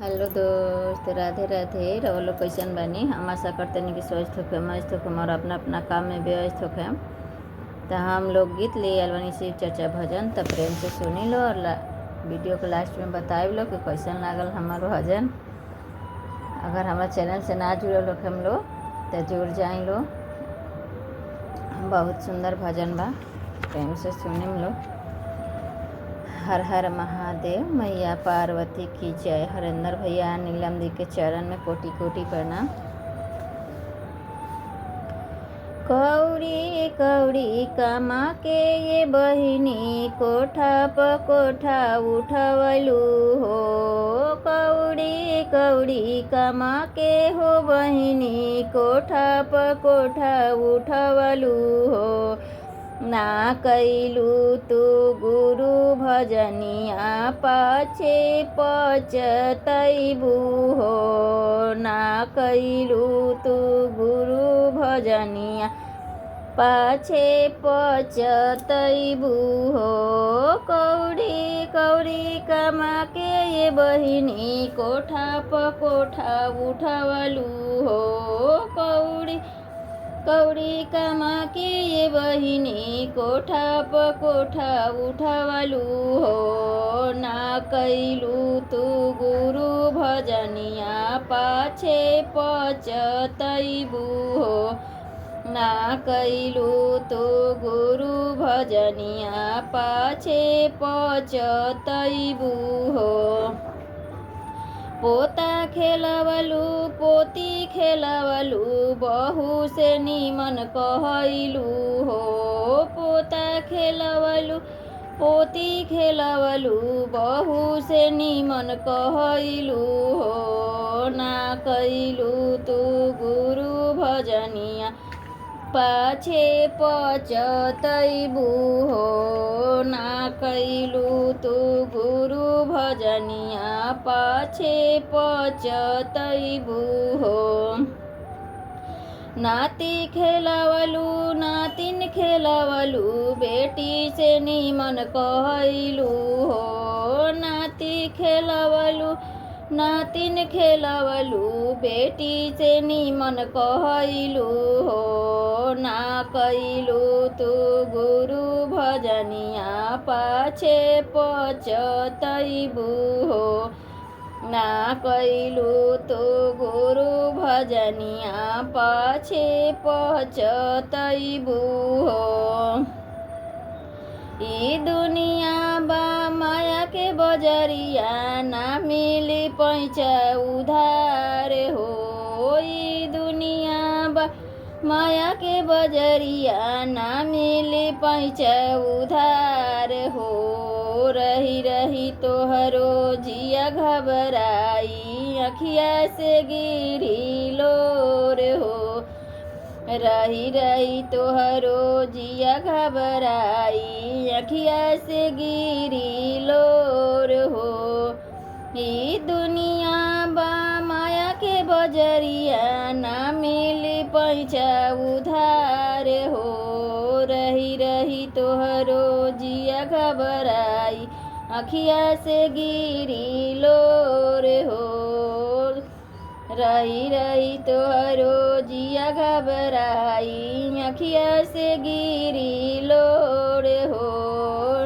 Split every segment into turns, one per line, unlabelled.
Hello दोस्त, राधे राधे। रहो लोग कैसन बानी। हम आशा करते नहीं कि स्वस्थ होके मस्त होके और अपना अपना काम में व्यस्त होके। तो हम लोग गीत ले आयल बानी शिव चर्चा भजन, तब प्रेम से सुनी लो और वीडियो के लास्ट में बताए लो कि कैसन लागल हमारो भजन। अगर हमारा चैनल से ना जुड़ल हो हम लोग तो जुड़ जाए लो। बहुत सुंदर भजन बा, प्रेम से सुनी लो। हर हर महादेव, मैया पार्वती की जय। हरेंद्र भैया नीलम दी के चरण में कोटि कोटि प्रणाम। कौड़ी कौड़ी कमा के ये बहिनी कोठा प कोठा उठवलू हो। कौड़ी कौड़ी कमा के हो बहिनी कोठा प कोठा उठवलू हो। ना कैलू तू गुरु भजनिया पाछे पचतैबू हो। ना कैलू तू गुरु भजनिया पाछे पचतैबू हो। कौड़ी कौड़ी कमा के ये बहिनी कोठा प कोठा उठवलू हो। कौड़ी कौड़ी कमा के ये बहिनी कोठा प कोठा उठवलू हो। ना कैलू तू गुरु भजनिया पाछे पचतैबू हो। ना कैलू तू गुरु भजनिया पाछे पचतैबू हो। पोता खेलवलू पोती खेलवलू बहू से निमन कहलू हो। पोता खेलवलू पोती खेलवलू बहू से निमन कहलू हो। ना कैलू तू गुरु भजनिया पाछे पचतैबू हो। ना कैलू तू गुरु भजनिया पाछे पचतैबू हो। नाती खेलवलू नातिन खेलवलू बेटी से निमन कहलू हो। नाती खेलवलू नातिन खेलवलू बेटी से निमन कहलू हो। ना कैलू तू गुरु भजनिया पाछे पचतैबू हो। ना कैलू तू गुरु भजनिया पाछे पचतैबू हो। ई दुनिया बा माया के बजरिया ना मिली पैसा उधार हो। ई दुनिया बा माया के बजरिया ना मिली पैसा उधार हो। रही रही तोहरो जिया घबराई अखिया से गिरी लोर हो। रही रही तोहरो जिया घबराई अखिया से गिरी लोर हो। ई दुनिया बा माया के बजरिया ना मिली पैसा उधार हो। रही रही तोहरो जिया घबराई अखिया से गिरी लोर हो। रही रही तोहरो जिया घबराई अखिया से गिरी लोर हो।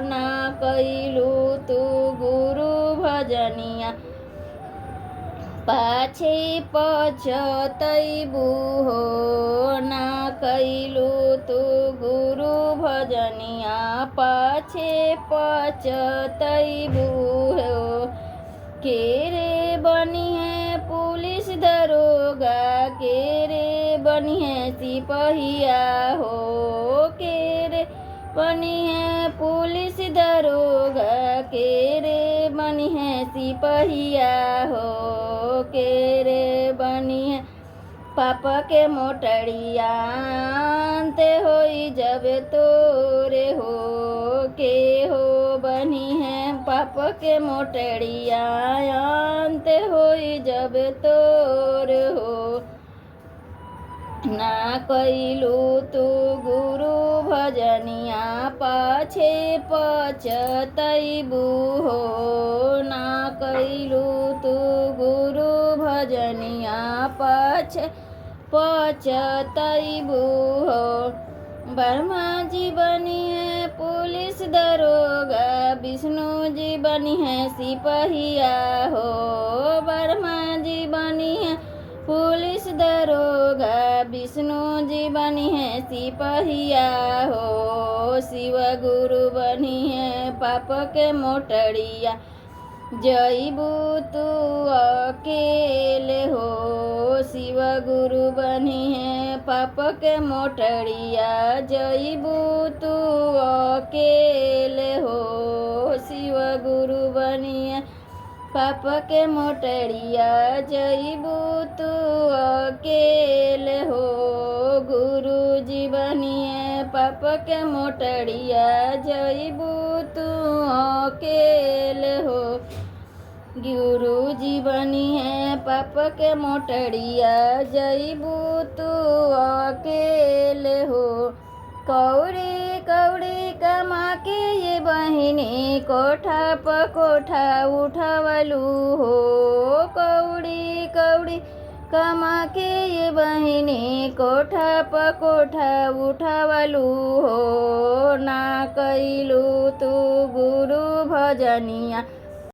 ना कैलू तू गुरु भजनिया पाछे पचतैबू हो। ना कैलू तू गुरु भजनिया पाछे पचतैबू हो। के रे बनी है पुलिस दरोगा के रे बनी है सिपहिया हो। के रे बनी है पुलिस दरोगा के रे बनी है सिपहिया हो। के रे बनी है पापा के मोटरिया अंते होई जब तोरे हो। के हो बनी है पापा के मोटरिया अंते होई जब तोर हो। ना कैलू तू गुरु भजनिया पाछे पचतैबू हो। ना कैलू तू भजनिया पछतैबू हो। ब्रह्मा जी बनी है पुलिस दरोगा, विष्णु जी बनी है सिपहिया हो। ब्रह्मा जी बनी है पुलिस दरोगा, विष्णु जी बनी है सिपहिया हो। शिव गुरु बनी है पाप के मोटरिया, जईबू तू अकेले हो। शिव गुरु बनी है पाप के मोटरिया, जईबू तू अकेले हो। शिव गुरु बनी है पाप के मोटरिया, जईबू तू अकेले हो। गुरु जी बनी है पाप के मोटरिया, जईबू तू अकेले हो। गुरु जी बनी है पाप के मोटरिया, जईबू तू अकेले हो। कौड़ी कौड़ी कमा के ये बहिनी कोठा प कोठा उठावलू हो। कौड़ी कौड़ी कमा के ये बहिनी कोठा प कोठा उठावलू हो। ना कैलू तू गुरु भजनिया,